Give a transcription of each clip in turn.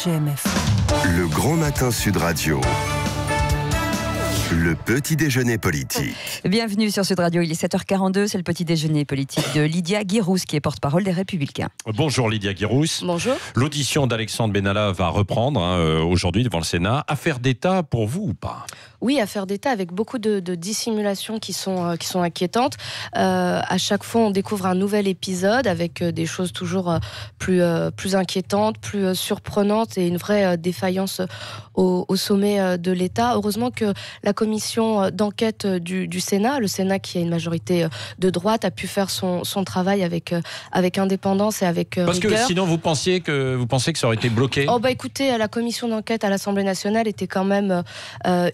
GMF. Le Grand Matin Sud Radio. Le petit déjeuner politique. Bienvenue sur Sud Radio, il est 7h42, c'est le petit déjeuner politique de Lydia Guirousse qui est porte-parole des Républicains. Bonjour Lydia Guirousse. Bonjour. L'audition d'Alexandre Benalla va reprendre aujourd'hui devant le Sénat. Affaire d'État pour vous ou pas ? Oui, affaire d'État avec beaucoup de dissimulations qui sont inquiétantes. À chaque fois, on découvre un nouvel épisode avec des choses toujours plus inquiétantes, plus surprenantes et une vraie défaillance au sommet de l'État. Heureusement que la commission d'enquête du Sénat, le Sénat qui a une majorité de droite, a pu faire son travail avec indépendance et avec Parce rigueur. que sinon vous pensez que ça aurait été bloqué ? Écoutez, la commission d'enquête à l'Assemblée nationale était quand même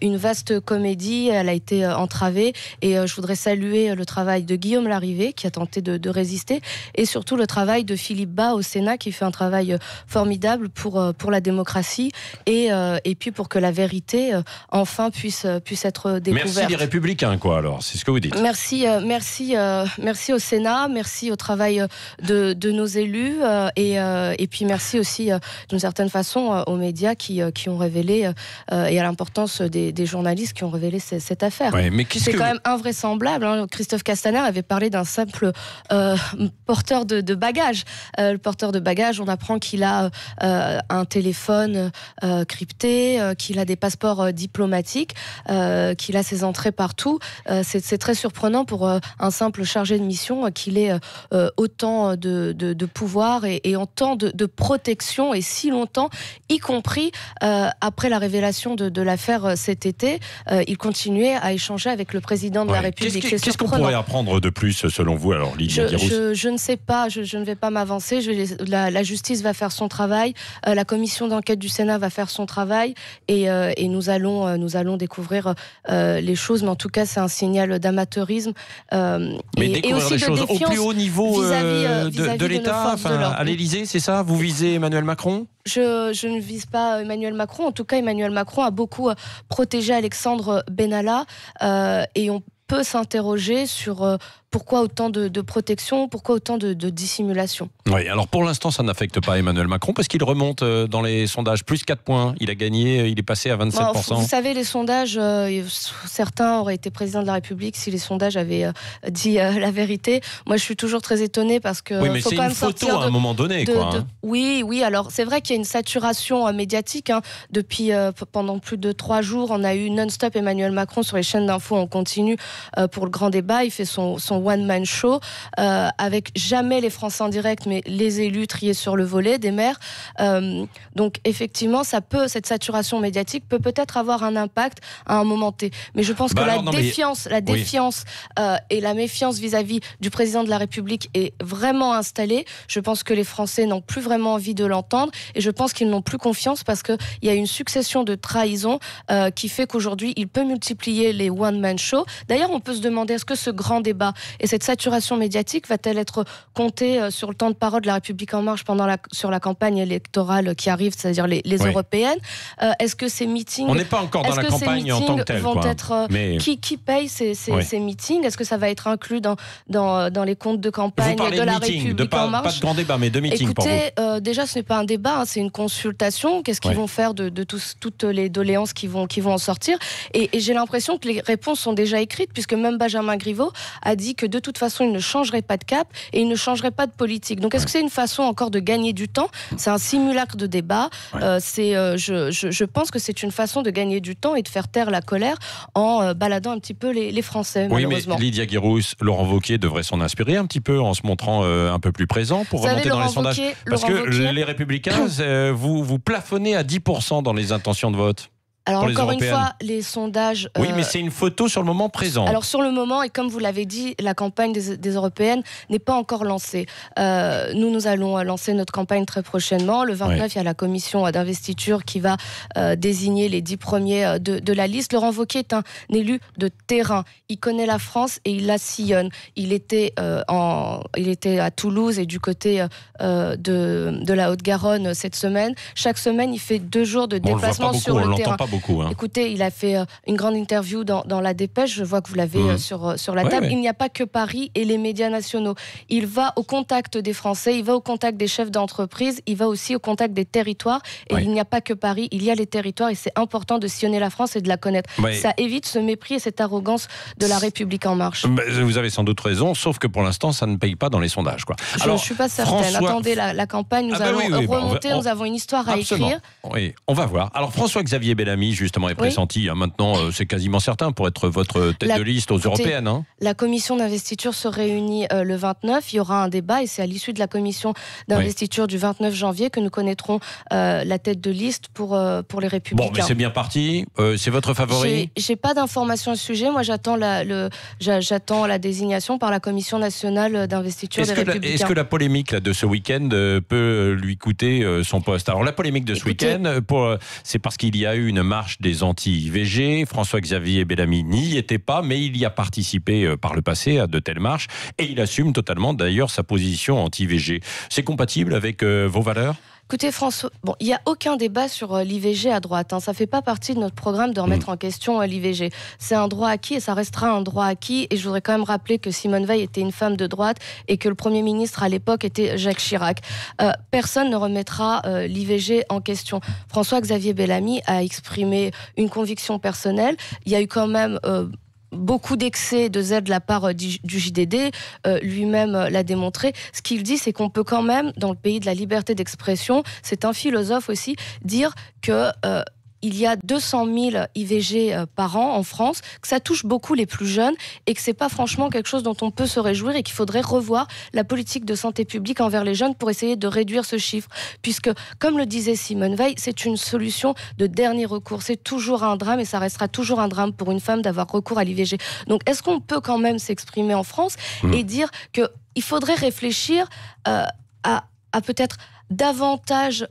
une vaste comédie. Elle a été entravée et je voudrais saluer le travail de Guillaume Larrivé qui a tenté de résister et surtout le travail de Philippe Bas au Sénat qui fait un travail formidable pour la démocratie et puis pour que la vérité enfin puisse être découverte. Merci les Républicains, quoi, alors, c'est ce que vous dites. Merci au Sénat, merci au travail de nos élus et puis merci aussi d'une certaine façon aux médias qui ont révélé et à l'importance des journalistes qui ont révélé cette affaire. Ouais, mais c'est quand même invraisemblable. Hein. Christophe Castaner avait parlé d'un simple porteur de bagages. Le porteur de bagages, on apprend qu'il a un téléphone crypté, qu'il a des passeports diplomatiques, qu'il a ses entrées partout. C'est très surprenant pour un simple chargé de mission qu'il ait autant de pouvoir et autant de protection et si longtemps, y compris après la révélation de l'affaire cet été, il continuait à échanger avec le président de la République. Qu'est-ce qu'on pourrait apprendre de plus selon vous, alors, Lydia Guirousse ? Je ne sais pas, je ne vais pas m'avancer. La justice va faire son travail, la commission d'enquête du Sénat va faire son travail et nous allons découvrir les choses, mais en tout cas c'est un signal d'amateurisme et aussi de choses défiance au plus haut niveau vis-à-vis de l'État, à l'Élysée, c'est ça ? Vous visez Emmanuel Macron ? Je ne vise pas Emmanuel Macron. En tout cas, Emmanuel Macron a beaucoup protégé Alexandre Benalla et on peut s'interroger sur pourquoi autant de protection, pourquoi autant de dissimulation. Oui, alors pour l'instant, ça n'affecte pas Emmanuel Macron parce qu'il remonte dans les sondages, plus 4 points. Il a gagné, il est passé à 27%. Vous savez, les sondages, certains auraient été président de la République si les sondages avaient dit la vérité. Moi, je suis toujours très étonnée parce que... Oui, mais c'est une photo à un moment donné, quoi. Oui, alors c'est vrai qu'il y a une saturation médiatique. Hein. Depuis, pendant plus de 3 jours, on a eu non-stop Emmanuel Macron sur les chaînes d'infos en continu pour le grand débat. Il fait son one-man show avec jamais les Français en direct, mais les élus triés sur le volet des maires. Donc effectivement, cette saturation médiatique peut peut-être avoir un impact à un moment T. Mais je pense que la défiance et la méfiance vis-à-vis du président de la République est vraiment installée. Je pense que les Français n'ont plus vraiment envie de l'entendre et je pense qu'ils n'ont plus confiance parce qu'il y a une succession de trahisons qui fait qu'aujourd'hui, il peut multiplier les one-man shows. D'ailleurs, on peut se demander, est-ce que ce grand débat et cette saturation médiatique va-t-elle être comptée sur le temps de parole de la République En Marche sur la campagne électorale qui arrive, c'est-à-dire les européennes ? Est-ce que ces meetings... On n'est pas encore dans la campagne en tant que telle. Qui paye ces meetings ? Est-ce que ça va être inclus dans les comptes de campagne de la République En Marche ? Pas de grand débat, mais de meeting pour vous. Écoutez, déjà, ce n'est pas un débat, c'est une consultation. Qu'est-ce qu'ils vont faire de toutes les doléances qui vont en sortir ? Et j'ai l'impression que les réponses sont déjà écrites, puisque même Benjamin Griveaux a dit que de toute façon, il ne changerait pas de cap et il ne changerait pas de politique. Donc, est-ce que c'est une façon encore de gagner du temps ? C'est un simulacre de débat. Je pense que c'est une façon de gagner du temps et de faire taire la colère en baladant un petit peu les Français, malheureusement. Oui, mais Lydia Guirousse, Laurent Wauquiez devrait s'en inspirer un petit peu en se montrant un peu plus présent pour remonter dans les sondages. Parce que les Républicains, vous plafonnez à 10% dans les intentions de vote. Alors encore une fois, les sondages... Oui, mais c'est une photo sur le moment présent. Alors sur le moment, et comme vous l'avez dit, la campagne des européennes n'est pas encore lancée. Nous allons lancer notre campagne très prochainement. Le 29, il y a la commission d'investiture qui va désigner les 10 premiers de la liste. Laurent Wauquiez est un élu de terrain. Il connaît la France et il la sillonne. Il était à Toulouse et du côté de la Haute-Garonne cette semaine. Chaque semaine, il fait 2 jours de déplacement sur le terrain. beaucoup. Hein. Écoutez, il a fait une grande interview dans La Dépêche. Je vois que vous l'avez sur la table. Il n'y a pas que Paris et les médias nationaux. Il va au contact des Français, il va au contact des chefs d'entreprise, il va aussi au contact des territoires. Et il n'y a pas que Paris, il y a les territoires et c'est important de sillonner la France et de la connaître. Ça évite ce mépris et cette arrogance de La République En Marche. Vous avez sans doute raison, sauf que pour l'instant, ça ne paye pas dans les sondages. Quoi. Je ne suis pas certaine. Attendez la campagne, nous allons remonter, nous avons une histoire à écrire. Oui, on va voir. Alors François-Xavier Bellamy, justement, est pressenti. Maintenant, c'est quasiment certain pour être votre tête de liste aux européennes. Hein. La commission d'investiture se réunit le 29. Il y aura un débat et c'est à l'issue de la commission d'investiture du 29 janvier que nous connaîtrons la tête de liste pour les Républicains. Bon, mais c'est bien parti. C'est votre favori ? J'ai pas d'informations à ce sujet. Moi, j'attends la désignation par la commission nationale d'investiture des Républicains. Est-ce que la polémique de ce week-end peut lui coûter son poste ? Alors, la polémique de ce week-end, c'est parce qu'il y a eu une marche des anti-IVG. François-Xavier Bellamy n'y était pas, mais il y a participé par le passé à de telles marches. Et il assume totalement, d'ailleurs, sa position anti-IVG. C'est compatible avec vos valeurs ? Écoutez François, il n'y a aucun débat sur l'IVG à droite. Ça ne fait pas partie de notre programme de remettre en question l'IVG. C'est un droit acquis et ça restera un droit acquis. Et je voudrais quand même rappeler que Simone Veil était une femme de droite et que le Premier ministre à l'époque était Jacques Chirac. Personne ne remettra l'IVG en question. François-Xavier Bellamy a exprimé une conviction personnelle. Il y a eu quand même... beaucoup d'excès de zèle de la part du JDD, lui-même l'a démontré. Ce qu'il dit, c'est qu'on peut quand même, dans le pays de la liberté d'expression, c'est un philosophe aussi, dire que... il y a 200 000 IVG par an en France, que ça touche beaucoup les plus jeunes et que c'est pas franchement quelque chose dont on peut se réjouir et qu'il faudrait revoir la politique de santé publique envers les jeunes pour essayer de réduire ce chiffre. Puisque, comme le disait Simone Veil, c'est une solution de dernier recours. C'est toujours un drame et ça restera toujours un drame pour une femme d'avoir recours à l'IVG. Donc, est-ce qu'on peut quand même s'exprimer en France et dire qu'il faudrait réfléchir à peut-être davantage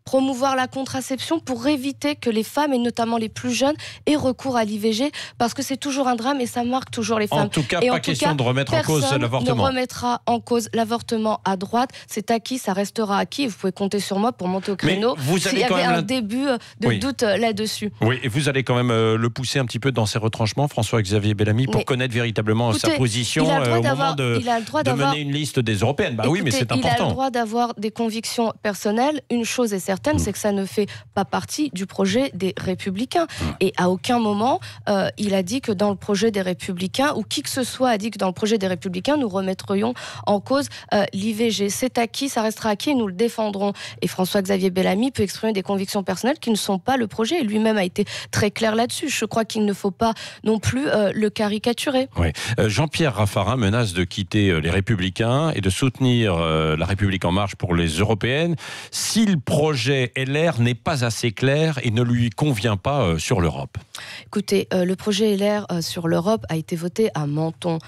promouvoir la contraception pour éviter que les femmes, et notamment les plus jeunes, aient recours à l'IVG, parce que c'est toujours un drame et ça marque toujours les femmes. En tout cas, pas question de remettre en cause l'avortement. Personne ne remettra en cause l'avortement à droite. C'est acquis, ça restera acquis. Vous pouvez compter sur moi pour monter au créneau s'il y avait un début de doute là-dessus. Oui, et vous allez quand même le pousser un petit peu dans ses retranchements, François-Xavier Bellamy, pour connaître véritablement sa position au moment de mener une liste des européennes. Oui, mais c'est important. Il a le droit d'avoir des convictions personnelles. Une chose est certaine, c'est que ça ne fait pas partie du projet des Républicains. Et à aucun moment, il a dit que dans le projet des Républicains, ou qui que ce soit a dit que dans le projet des Républicains, nous remettrions en cause l'IVG. C'est acquis, ça restera acquis et nous le défendrons. Et François-Xavier Bellamy peut exprimer des convictions personnelles qui ne sont pas le projet. Et lui-même a été très clair là-dessus. Je crois qu'il ne faut pas non plus le caricaturer. Oui. Jean-Pierre Raffarin menace de quitter les Républicains et de soutenir la République En Marche pour les européennes si le projet LR n'est pas assez clair et ne lui convient pas sur l'Europe. Écoutez, le projet LR sur l'Europe a été voté à Menton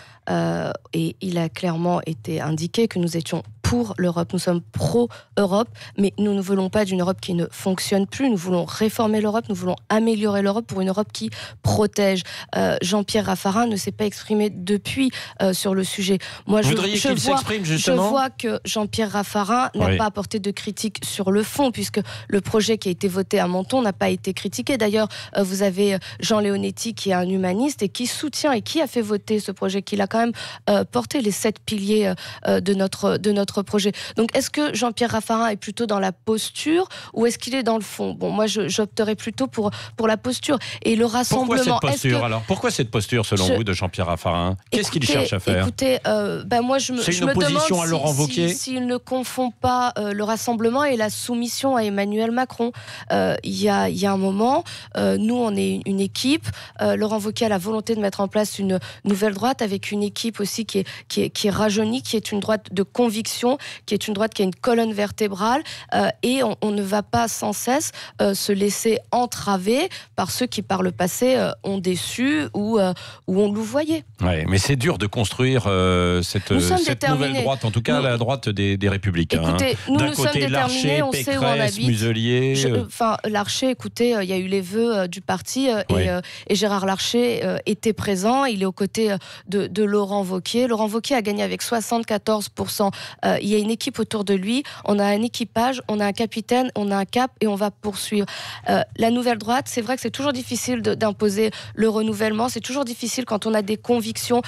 et il a clairement été indiqué que nous étions pour l'Europe. Nous sommes pro-Europe, mais nous ne voulons pas d'une Europe qui ne fonctionne plus. Nous voulons réformer l'Europe, nous voulons améliorer l'Europe pour une Europe qui protège. Jean-Pierre Raffarin ne s'est pas exprimé depuis sur le sujet. Moi, Vous voudriez qu'il s'exprime justement ? Je vois que Jean-Pierre Raffarin n'a pas apporté de critique sur le fond, puisque le projet qui a été voté à Menton n'a pas été critiqué. D'ailleurs, vous avez Jean Leonetti qui est un humaniste et qui soutient et qui a fait voter ce projet, qui a quand même porté les 7 piliers de notre projet. Donc, est-ce que Jean-Pierre Raffarin est plutôt dans la posture ou est-ce qu'il est dans le fond ? Bon, moi, j'opterais plutôt pour la posture. Et le rassemblement... Pourquoi cette posture, selon vous, de Jean-Pierre Raffarin ? Qu'est-ce qu'il cherche à faire ? Écoutez, moi, je me demande à Laurent Wauquiez s'il ne confond pas le rassemblement et la soumission à Emmanuel Macron. Il y a un moment, nous, on est une équipe. Laurent Wauquiez a la volonté de mettre en place une nouvelle droite avec une équipe aussi qui est rajeunie, qui est une droite de conviction, qui est une droite qui a une colonne vertébrale et on ne va pas sans cesse se laisser entraver par ceux qui par le passé ont déçu ou ont louvoyé. Ouais, mais c'est dur de construire cette nouvelle droite, en tout cas la droite des Républicains. Écoutez, nous sommes déterminés, on sait où on habite. Muselier. Larcher, écoutez, il y a eu les vœux du parti et Gérard Larcher était présent, il est aux côtés de Laurent Wauquiez. Laurent Wauquiez a gagné avec 74% il y a une équipe autour de lui, on a un équipage, on a un capitaine, on a un cap et on va poursuivre. La nouvelle droite, c'est vrai que c'est toujours difficile d'imposer le renouvellement, c'est toujours difficile quand on a des convictions,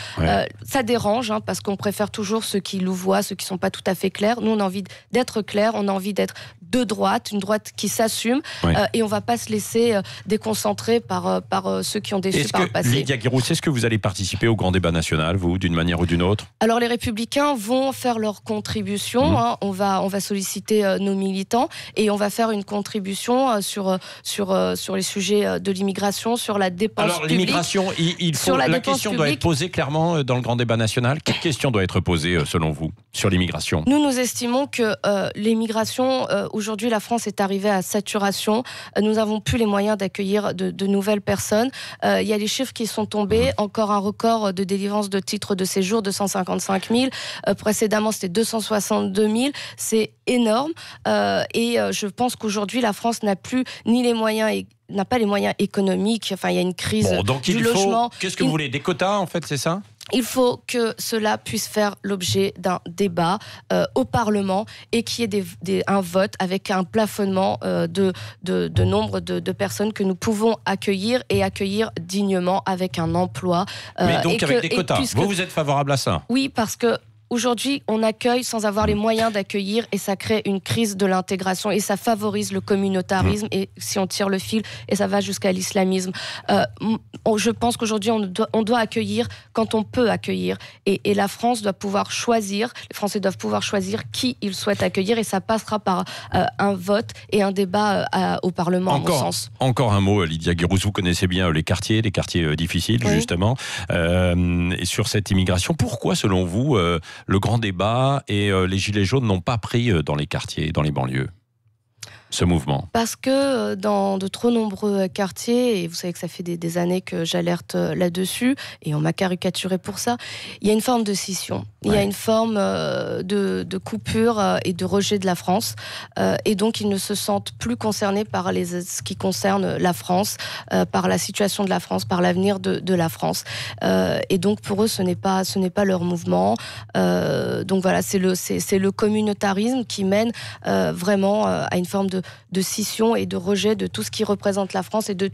ça dérange, parce qu'on préfère toujours ceux qui louvoient, ceux qui ne sont pas tout à fait clairs. Nous, on a envie d'être clairs, on a envie d'être de droite, une droite qui s'assume, et on ne va pas se laisser déconcentrer par ceux qui ont déçu par le passé. Lydia Guirousse, est-ce que vous allez participer au grand débat national, vous, d'une manière ou d'une autre? Alors les Républicains vont faire leur contribution, on va solliciter nos militants et on va faire une contribution sur les sujets de l'immigration, sur la dépense publique. Alors l'immigration, la question doit être posée clairement dans le grand débat national. Quelle question doit être posée selon vous sur l'immigration? Nous estimons que l'immigration, aujourd'hui la France est arrivée à saturation, nous n'avons plus les moyens d'accueillir de nouvelles personnes. Il y a les chiffres qui sont tombés, encore un record de délivrance de titres de séjour, 255 000. Précédemment, c'était 262 000. C'est énorme. Et je pense qu'aujourd'hui, la France n'a pas les moyens économiques. Enfin, il y a une crise du logement. Qu'est-ce que vous voulez? Des quotas, en fait, c'est ça? Il faut que cela puisse faire l'objet d'un débat au Parlement et qu'il y ait un vote avec un plafonnement de nombre de personnes que nous pouvons accueillir et accueillir dignement avec un emploi. Mais donc avec des quotas. Vous êtes favorable à ça? Oui, parce que aujourd'hui, on accueille sans avoir les moyens d'accueillir et ça crée une crise de l'intégration et ça favorise le communautarisme et si on tire le fil et ça va jusqu'à l'islamisme. Je pense qu'aujourd'hui, on doit accueillir quand on peut accueillir et la France doit pouvoir choisir, les Français doivent pouvoir choisir qui ils souhaitent accueillir et ça passera par un vote et un débat au Parlement, à mon sens. Encore un mot, Lydia Guirousse, vous connaissez bien les quartiers difficiles, justement, et sur cette immigration. Pourquoi, selon vous, le grand débat et les Gilets jaunes n'ont pas pris dans les quartiers, dans les banlieues, ce mouvement? Parce que dans de trop nombreux quartiers, et vous savez que ça fait des années que j'alerte là-dessus, et on m'a caricaturé pour ça, il y a une forme de scission. Il y a une forme de coupure et de rejet de la France. Et donc, ils ne se sentent plus concernés par ce qui concerne la France, par la situation de la France, par l'avenir de la France. Et donc, pour eux, ce n'est pas leur mouvement. Donc voilà, c'est le communautarisme qui mène vraiment à une forme de scission et de rejet de tout ce qui représente la France et de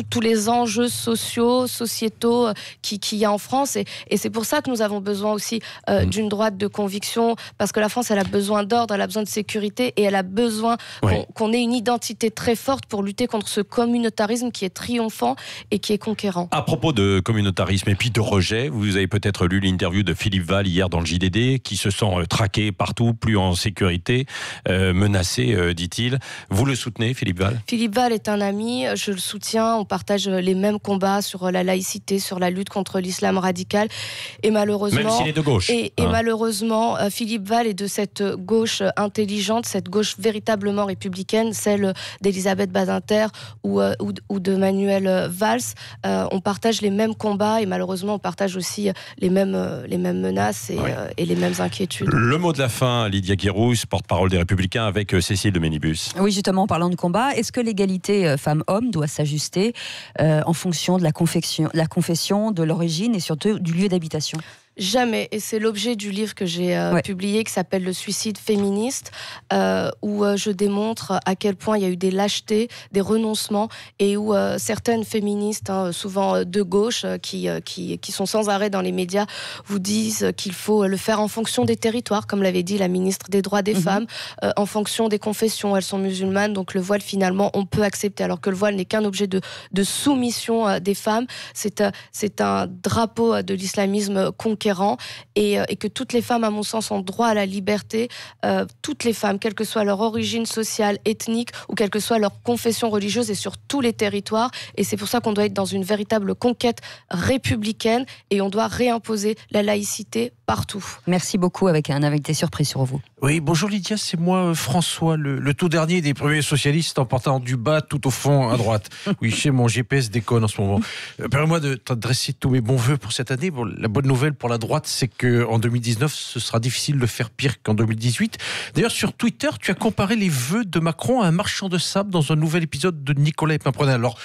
tous les enjeux sociétaux qu'il y a en France. Et c'est pour ça que nous avons besoin aussi d'une droite de conviction, parce que la France, elle a besoin d'ordre, elle a besoin de sécurité, et elle a besoin qu'on ait une identité très forte pour lutter contre ce communautarisme qui est triomphant et qui est conquérant. À propos de communautarisme et puis de rejet, vous avez peut-être lu l'interview de Philippe Val hier dans le JDD, qui se sent traqué partout, plus en sécurité, menacé, dit-il. Vous le soutenez, Philippe Val? Philippe Val est un ami, je le soutiens. On partage les mêmes combats sur la laïcité, sur la lutte contre l'islam radical. Et malheureusement, même s'il est de gauche. Et malheureusement, Philippe Val est de cette gauche intelligente, cette gauche véritablement républicaine, celle d'Elisabeth Badinter ou de Manuel Valls. On partage les mêmes combats et malheureusement, on partage aussi les mêmes menaces et les mêmes inquiétudes. Le mot de la fin, Lydia Guirousse, porte-parole des Républicains, avec Cécile de Ménibus. Oui, justement, en parlant de combat, est-ce que l'égalité femmes-hommes doit s'ajuster en fonction de la confession, de l'origine et surtout du lieu d'habitation? Jamais, et c'est l'objet du livre que j'ai publié qui s'appelle Le suicide féministe, où je démontre à quel point il y a eu des lâchetés, des renoncements, et où certaines féministes, souvent de gauche, qui sont sans arrêt dans les médias, vous disent qu'il faut le faire en fonction des territoires, comme l'avait dit la ministre des droits des femmes, en fonction des confessions. Elles sont musulmanes, donc le voile finalement on peut accepter, alors que le voile n'est qu'un objet de soumission des femmes. C'est un drapeau de l'islamisme conquérant. Et que toutes les femmes, à mon sens, ont droit à la liberté. Toutes les femmes, quelle que soit leur origine sociale, ethnique, ou quelle que soit leur confession religieuse, et sur tous les territoires. Et c'est pour ça qu'on doit être dans une véritable conquête républicaine et on doit réimposer la laïcité partout. Merci beaucoup, avec un invité surprise sur vous. Oui, bonjour Lydia, c'est moi François, le tout dernier des premiers socialistes en portant du bas tout au fond à droite. Oui, chez mon GPS déconne en ce moment. Permets-moi de t'adresser tous mes bons voeux pour cette année. Bon, la bonne nouvelle pour la droite, c'est qu'en 2019, ce sera difficile de faire pire qu'en 2018. D'ailleurs, sur Twitter, tu as comparé les vœux de Macron à un marchand de sable dans un nouvel épisode de Nicolas et Pimprenel. Alors,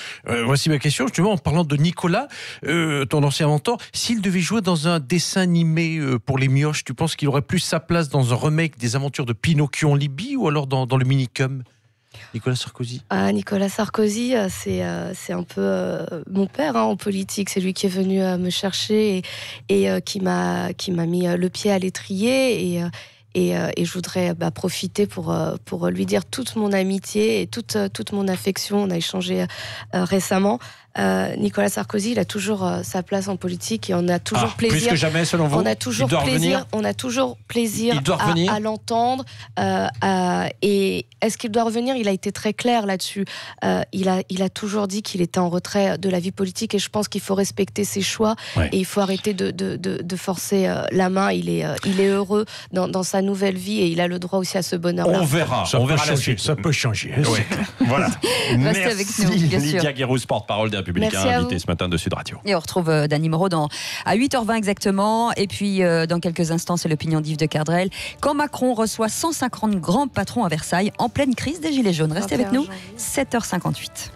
voici ma question, justement, en parlant de Nicolas, ton ancien mentor, s'il devait jouer dans un dessin animé pour les mioches, tu penses qu'il aurait plus sa place dans un remake des aventures de Pinocchio en Libye ou alors dans le minicum? Nicolas Sarkozy. Nicolas Sarkozy, c'est un peu mon père en politique. C'est lui qui est venu me chercher et qui m'a mis le pied à l'étrier. Et je voudrais profiter pour lui dire toute mon amitié et toute mon affection. On a échangé récemment. Nicolas Sarkozy, il a toujours sa place en politique et on a toujours plaisir. Plus que jamais, selon vous, on a toujours plaisir à l'entendre. Et est-ce qu'il doit revenir? Il a été très clair là-dessus. Il a toujours dit qu'il était en retrait de la vie politique et je pense qu'il faut respecter ses choix et il faut arrêter de forcer la main. Il est heureux dans sa nouvelle vie et il a le droit aussi à ce bonheur-là. On verra la suite. Ça peut changer. Ouais. Voilà. Restez avec nous, bien sûr. Lydia Guérouz, porte-parole des Républicains, invitée ce matin de Sud Radio. Et on retrouve Dany Moreau à 8h20 exactement. Et puis, dans quelques instants, c'est l'opinion d'Yves de Kerdrel. Quand Macron reçoit 150 grands patrons à Versailles, en pleine crise des Gilets jaunes. Restez avec nous, 7h58.